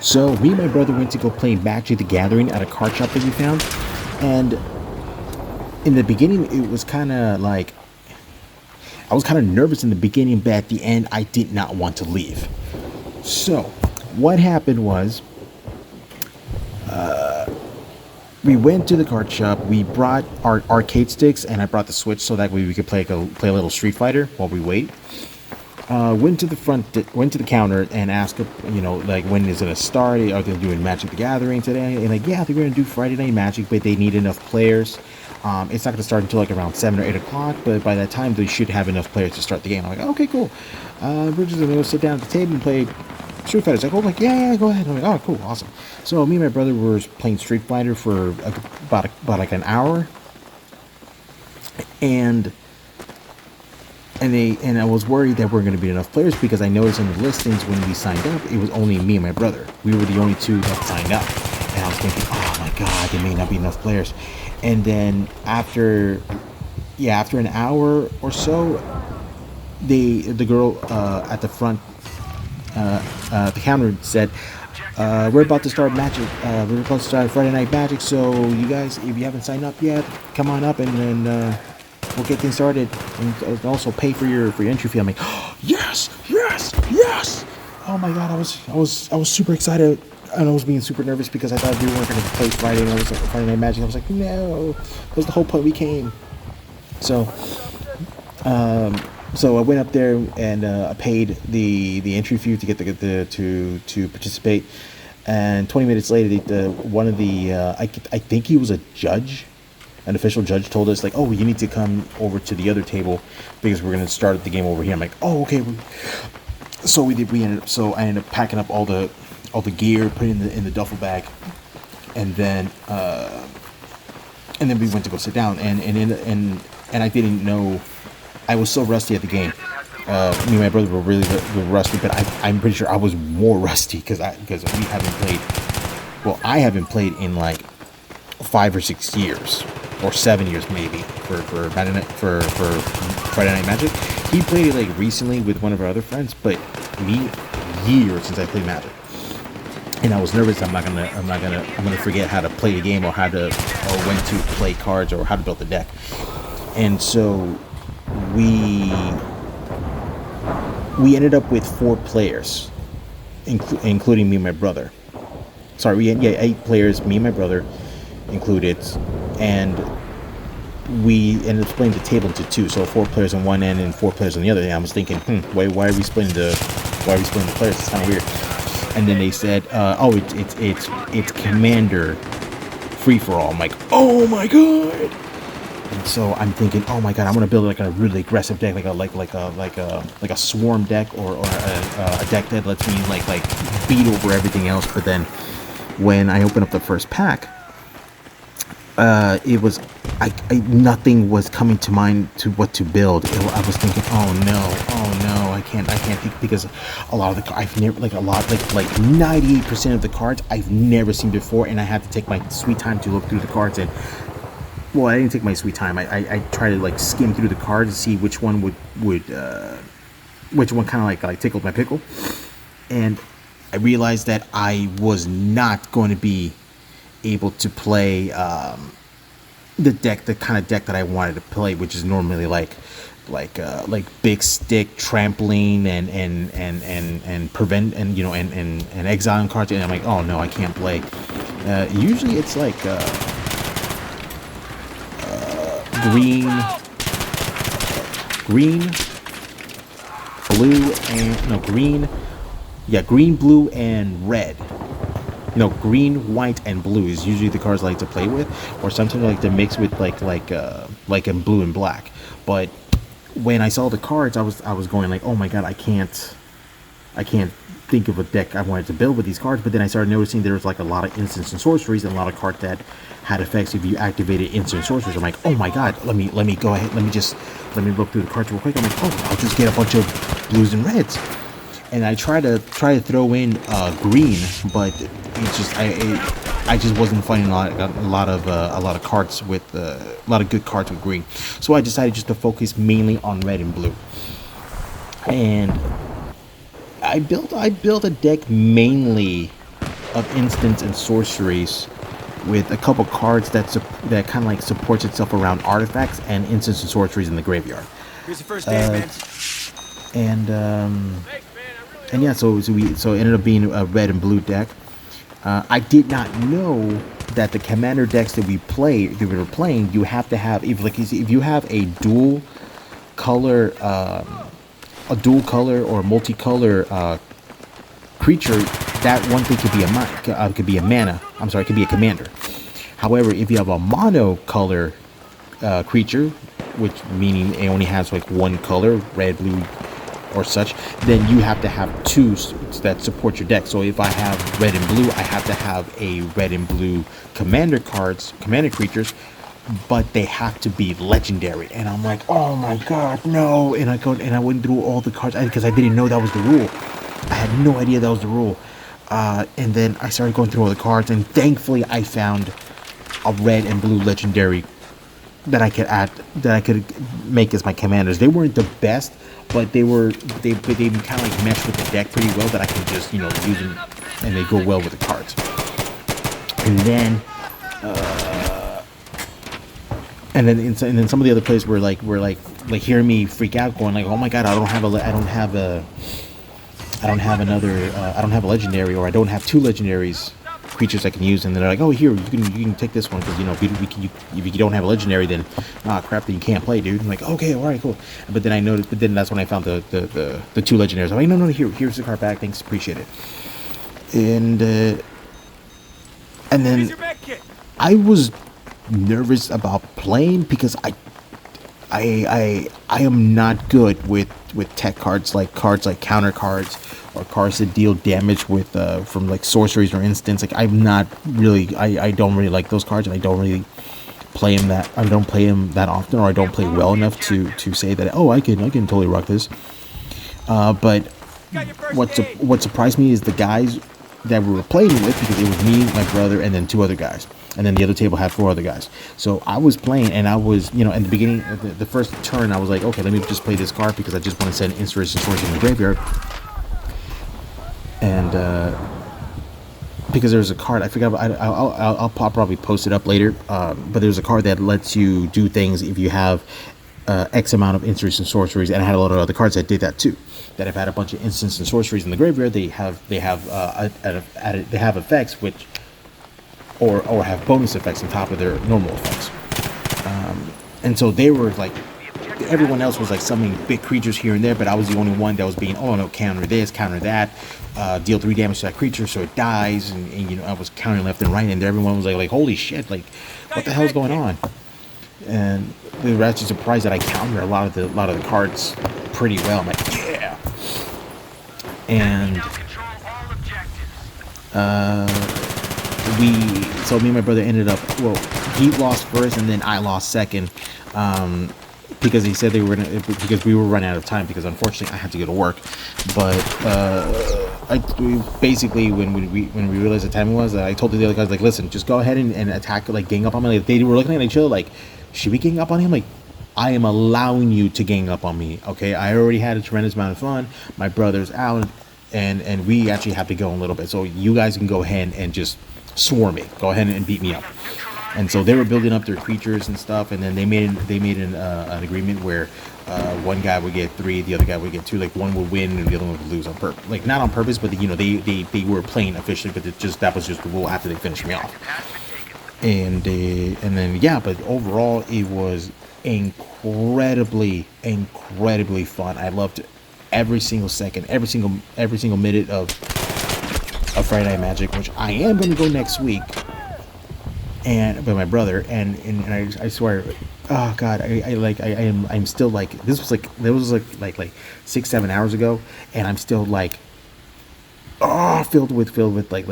So me and my brother went to go play Magic the Gathering at a card shop that we found, and in the beginning it was kind of like I was kind of nervous in the beginning, but at the end I did not want to leave. So what happened was we went to the card shop. We brought our arcade sticks, and I brought the Switch so that way we could play a little Street Fighter while we wait. Went to the counter and asked, like when is it gonna start? Are they doing Magic the Gathering today? And like, yeah, they're gonna do Friday Night Magic, but they need enough players. It's not gonna start until like around 7 or 8 o'clock, but by that time they should have enough players to start the game. I'm like, okay, cool. We're just gonna go sit down at the table and play Street Fighter. It's like, oh, like yeah, go ahead. I'm like, oh, cool, awesome. So me and my brother were playing Street Fighter for about like an hour, and I was worried that weren't going to be enough players because I noticed in the listings when we signed up, it was only me and my brother. We were the only two that signed up, and I was thinking, oh my god, there may not be enough players. And then after an hour or so, the girl at the front, the counter said, we're about to start Magic. We're about to start Friday Night Magic. So you guys, if you haven't signed up yet, come on up and then we'll get things started and also pay for your entry fee. I'm like, oh, yes. Oh my god, I was super excited, and I was being super nervous because I thought we weren't going to play Friday. And I was like, Friday Night Magic. I was like, no, that was the whole point we came. So I went up there and I paid the entry fee to get to participate. And 20 minutes later, one of the I think he was a judge, an official judge, told us like, oh, you need to come over to the other table because we're gonna start the game over here. I'm like, oh, okay. So we did. I ended up packing up all the gear, putting it in the duffel bag, and then we went to go sit down. And I didn't know. I was so rusty at the game. Me and my brother were rusty, but I'm pretty sure I was more rusty because we haven't played. Well, I haven't played in like 5 or 6 years, or 7 years maybe for Friday Night Magic. He played it like recently with one of our other friends, but me, years since I played Magic. And I was nervous. I'm gonna forget how to play the game or when to play cards or how to build the deck. And so we ended up with 4 players, including me and my brother. Sorry, we had 8 players, me and my brother included, and we ended up splitting the table into 2, so 4 players on one end and 4 players on the other. And I was thinking, why are we splitting the players? It's kind of weird. And then they said, it's Commander free for all. I'm like, oh my god. And so I'm thinking, oh my god, I'm gonna build like a really aggressive deck, like a swarm deck, or a deck that lets me like beat over everything else. But then when I opened up the first pack, it was nothing was coming to mind to what to build. I was thinking, oh no, I can't think, because a lot of the I've never like 98% of the cards I've never seen before, and I had to take my sweet time to look through the cards. And well, I didn't take my sweet time. I tried to like skim through the cards to see which one which one kind of like tickled my pickle. And I realized that I was not going to be able to play the kind of deck that I wanted to play, which is normally like big stick, trampoline, and prevent, and exiling cards. And I'm like, oh no, I can't play. Usually it's like green, blue, and red. Green, white, and blue is usually the cards I like to play with, or sometimes I like to mix with like in blue and black. But when I saw the cards, I was going like, oh my god, I can't think of a deck I wanted to build with these cards. But then I started noticing there was like a lot of instants and sorceries, and a lot of cards that had effects if you activated instant sorceries. I'm like, oh my god, let me go ahead, let me look through the cards real quick. I'm like, oh, I'll just get a bunch of blues and reds. And I try to throw in green, but it's just I just wasn't finding a lot of cards with a lot of good cards with green. So I decided just to focus mainly on red and blue. And I built a deck mainly of instants and sorceries with a couple cards that kind of like supports itself around artifacts and instants and sorceries in the graveyard. Here's your first aid, man. And yeah, so it ended up being a red and blue deck. I did not know that the commander decks that we were playing, you have to have if you have a dual color or multicolor creature, that one thing could be a mana. I'm sorry, it could be a commander. However, if you have a monocolor creature, which meaning it only has like one color, red, blue, or such, then you have to have two that support your deck. So if I have red and blue, I have to have a red and blue commander creatures, but they have to be legendary. And I'm like, oh my god, no! And I went through all the cards because I didn't know that was the rule. I had no idea that was the rule. And then I started going through all the cards, and thankfully I found a red and blue legendary that I could make as my commanders. They weren't the best, but they kind of like meshed with the deck pretty well, that I can just use them, and they go well with the cards. And then some of the other players were like hearing me freak out, going like, oh my god, I don't have a legendary, or I don't have two legendaries creatures I can use. And they're like, oh, here, you can take this one, because if you don't have a legendary, then crap, then you can't play, dude. I'm like, okay, all right, cool. But then that's when I found the two legendaries. I'm like, no, here's the card back, thanks, appreciate it. And then I was nervous about playing, because I am not good with tech cards like counter cards, or cards that deal damage with from like sorceries or instants. Like I'm not really, I don't really like those cards, and I don't really play them that often, or I don't play well enough to say that, oh, I can totally rock this. But what surprised me is the guys that we were playing with, because it was me, my brother, and then two other guys. And then the other table had four other guys. So I was playing, and I was, in the beginning, the first turn, I was like, okay, let me just play this card, because I just want to send inspiration source in the graveyard. And because there's a card, I forgot, I'll probably post it up later. But there's a card that lets you do things if you have X amount of instants and sorceries, and I had a lot of other cards that did that too. That have had a bunch of instants and sorceries in the graveyard. They have effects which. Or have bonus effects on top of their normal effects. And so they were like, everyone else was like summoning big creatures here and there, but I was the only one that was being, oh no, counter this, counter that, deal 3 damage to that creature so it dies, and I was countering left and right, and everyone was like holy shit, like what the hell is going on? And they were actually surprised that I countered a lot of the cards pretty well. I'm like, yeah. And me and my brother ended up, well, he lost first, and then I lost second, because he said because we were running out of time, because unfortunately I had to go to work. But basically when we realized the time was, I told the other guys, like, listen, just go ahead and attack, like gang up on me. Like, they were looking at each other like, should we gang up on him? Like, I am allowing you to gang up on me, okay? I already had a tremendous amount of fun. My brother's out, and we actually have to go in a little bit, so you guys can go ahead and just swarm me. Go ahead and beat me up. And so they were building up their creatures and stuff, and then they made an agreement where one guy would get 3, the other guy would get 2. Like one would win and the other one would lose on purpose. Like not on purpose, but they were playing officially, but that was just the rule after they finished me off. And then yeah, but overall it was incredibly fun. I loved every single second, every single minute of Friday Night Magic, which I am going to go next week, and with my brother, and I swear, oh god, I'm still like, this was like 6-7 hours ago, and I'm still like, filled with like